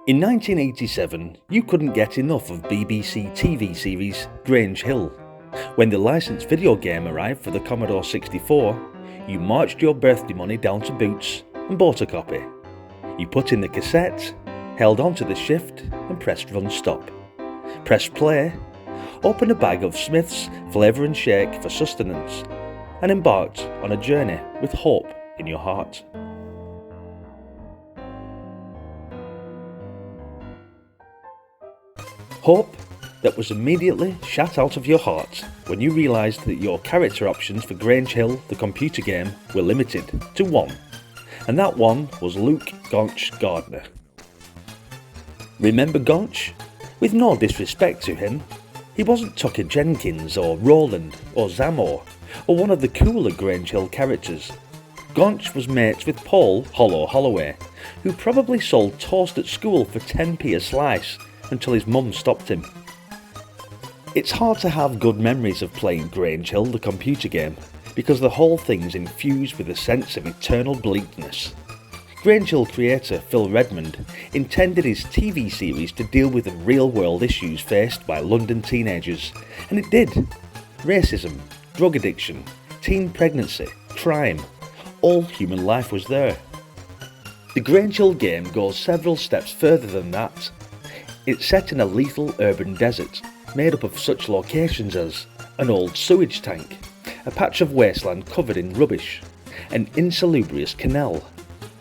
In 1987, you couldn't get enough of BBC TV series Grange Hill. When the licensed video game arrived for the Commodore 64, you marched your birthday money down to Boots and bought a copy. You put in the cassette, held onto the shift and pressed run stop. Pressed play, opened a bag of Smith's Flavour and Shake for sustenance, and embarked on a journey with hope in your heart. Hope that was immediately shut out of your heart when you realised that your character options for Grange Hill, the computer game, were limited to one, and that one was Luke Gonch Gardner. Remember Gonch? With no disrespect to him, he wasn't Tucker Jenkins or Roland or Zamor or one of the cooler Grange Hill characters. Gonch was mates with Paul Hollo Holloway, who probably sold toast at school for 10p a slice until his mum stopped him. It's hard to have good memories of playing Grange Hill, the computer game, because the whole thing's infused with a sense of eternal bleakness. Grange Hill creator Phil Redmond intended his TV series to deal with the real-world issues faced by London teenagers, and it did. Racism, drug addiction, teen pregnancy, crime, all human life was there. The Grange Hill game goes several steps further than that. It's set in a lethal urban desert, made up of such locations as an old sewage tank, a patch of wasteland covered in rubbish, an insalubrious canal,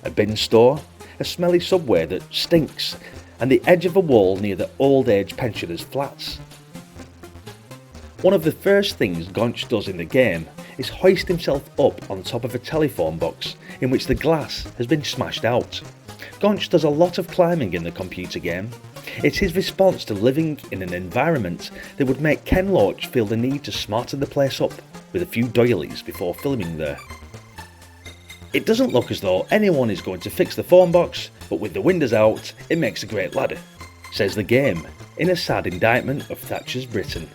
a bin store, a smelly subway that stinks, and the edge of a wall near the old age pensioners' flats. One of the first things Gonch does in the game is hoist himself up on top of a telephone box in which the glass has been smashed out. Gonch does a lot of climbing in the computer game. It's his response to living in an environment that would make Ken Loach feel the need to smarten the place up with a few doilies before filming there. It doesn't look as though anyone is going to fix the phone box, but with the windows out, it makes a great ladder, says the game, in a sad indictment of Thatcher's Britain.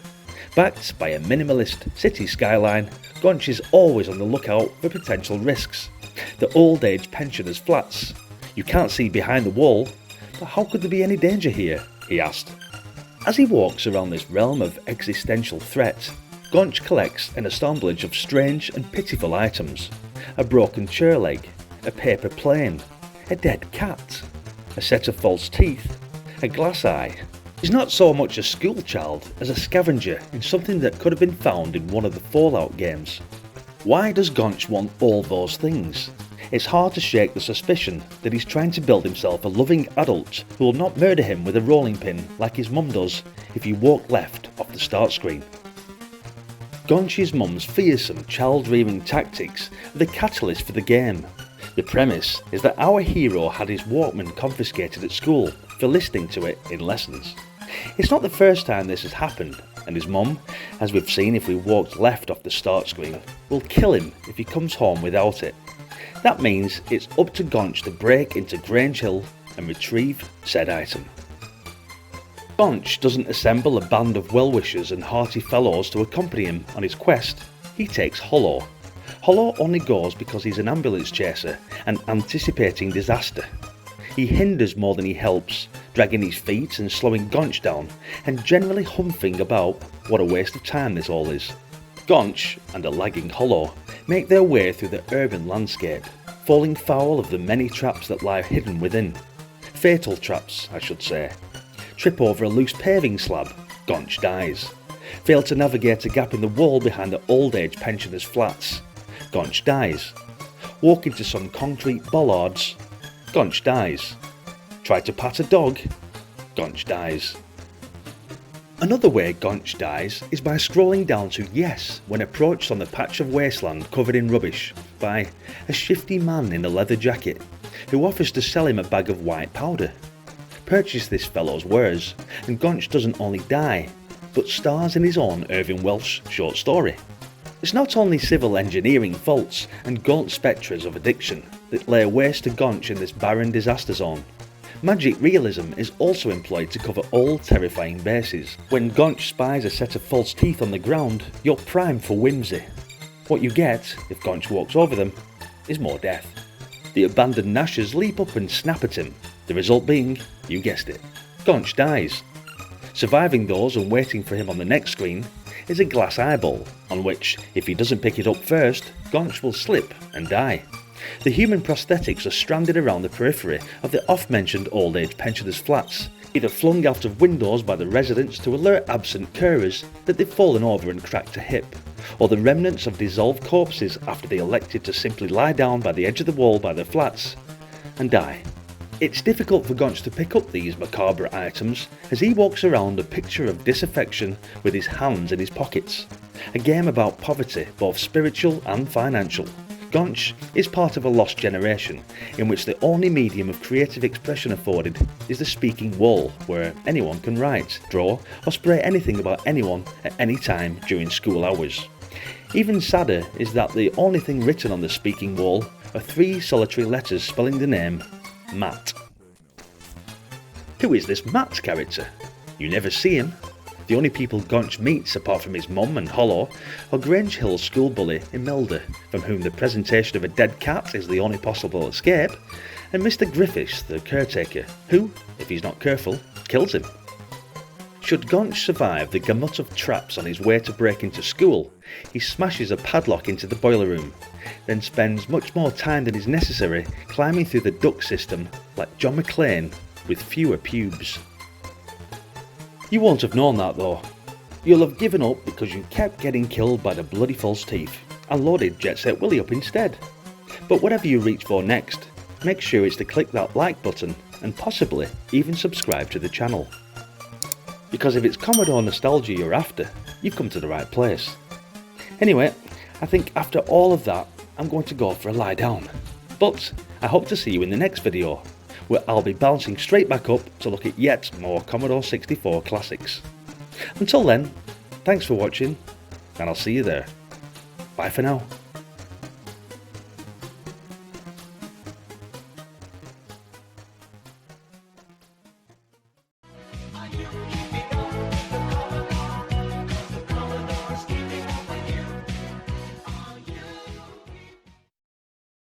Backed by a minimalist city skyline, Gonch is always on the lookout for potential risks. The old age pensioners' flats. You can't see behind the wall, but how could there be any danger here? He asked. As he walks around this realm of existential threat, Gonch collects an assemblage of strange and pitiful items. A broken chair leg, a paper plane, a dead cat, a set of false teeth, a glass eye. He's not so much a schoolchild as a scavenger in something that could have been found in one of the Fallout games. Why does Gonch want all those things? It's hard to shake the suspicion that he's trying to build himself a loving adult who will not murder him with a rolling pin like his mum does if you walk left off the start screen. Gonch's mum's fearsome child-rearing tactics are the catalyst for the game. The premise is that our hero had his Walkman confiscated at school for listening to it in lessons. It's not the first time this has happened, and his mum, as we've seen if we walked left off the start screen, will kill him if he comes home without it. That means it's up to Gonch to break into Grange Hill and retrieve said item. Gonch doesn't assemble a band of well-wishers and hearty fellows to accompany him on his quest. He takes Hollo. Hollo only goes because he's an ambulance chaser and anticipating disaster. He hinders more than he helps, dragging his feet and slowing Gonch down, and generally humping about what a waste of time this all is. Gonch and a lagging Hollo make their way through the urban landscape, falling foul of the many traps that lie hidden within. Fatal traps, I should say. Trip over a loose paving slab, Gonch dies. Fail to navigate a gap in the wall behind the old age pensioners' flats, Gonch dies. Walk into some concrete bollards, Gonch dies. Try to pat a dog, Gonch dies. Another way Gonch dies is by scrolling down to yes when approached on the patch of wasteland covered in rubbish by a shifty man in a leather jacket who offers to sell him a bag of white powder. Purchase this fellow's wares and Gonch doesn't only die, but stars in his own Irving Welsh short story. It's not only civil engineering faults and gaunt spectres of addiction that lay waste to Gonch in this barren disaster zone. Magic realism is also employed to cover all terrifying bases. When Gonch spies a set of false teeth on the ground, you're primed for whimsy. What you get, if Gonch walks over them, is more death. The abandoned gnashers leap up and snap at him, the result being, you guessed it, Gonch dies. Surviving those and waiting for him on the next screen is a glass eyeball, on which, if he doesn't pick it up first, Gonch will slip and die. The human prosthetics are stranded around the periphery of the oft-mentioned old age pensioners' flats, either flung out of windows by the residents to alert absent carers that they've fallen over and cracked a hip, or the remnants of dissolved corpses after they elected to simply lie down by the edge of the wall by their flats and die. It's difficult for Gonch to pick up these macabre items as he walks around a picture of disaffection with his hands in his pockets. A game about poverty, both spiritual and financial. Gonch is part of a lost generation in which the only medium of creative expression afforded is the speaking wall, where anyone can write, draw or spray anything about anyone at any time during school hours. Even sadder is that the only thing written on the speaking wall are 3 solitary letters spelling the name Matt. Who is this Matt character? You never see him. The only people Gonch meets, apart from his mum and Hollo, are Grange Hill school bully Imelda, from whom the presentation of a dead cat is the only possible escape, and Mr. Griffiths, the caretaker, who, if he's not careful, kills him. Should Gonch survive the gamut of traps on his way to break into school, he smashes a padlock into the boiler room, then spends much more time than is necessary climbing through the duct system like John McClane with fewer pubes. You won't have known that though. You'll have given up because you kept getting killed by the bloody false teeth and loaded Jet Set Willie up instead. But whatever you reach for next, make sure it's to click that like button and possibly even subscribe to the channel. Because if it's Commodore nostalgia you're after, you've come to the right place. Anyway, I think after all of that, I'm going to go for a lie down. But I hope to see you in the next video, where I'll be bouncing straight back up to look at yet more Commodore 64 classics. Until then, thanks for watching, and I'll see you there. Bye for now. I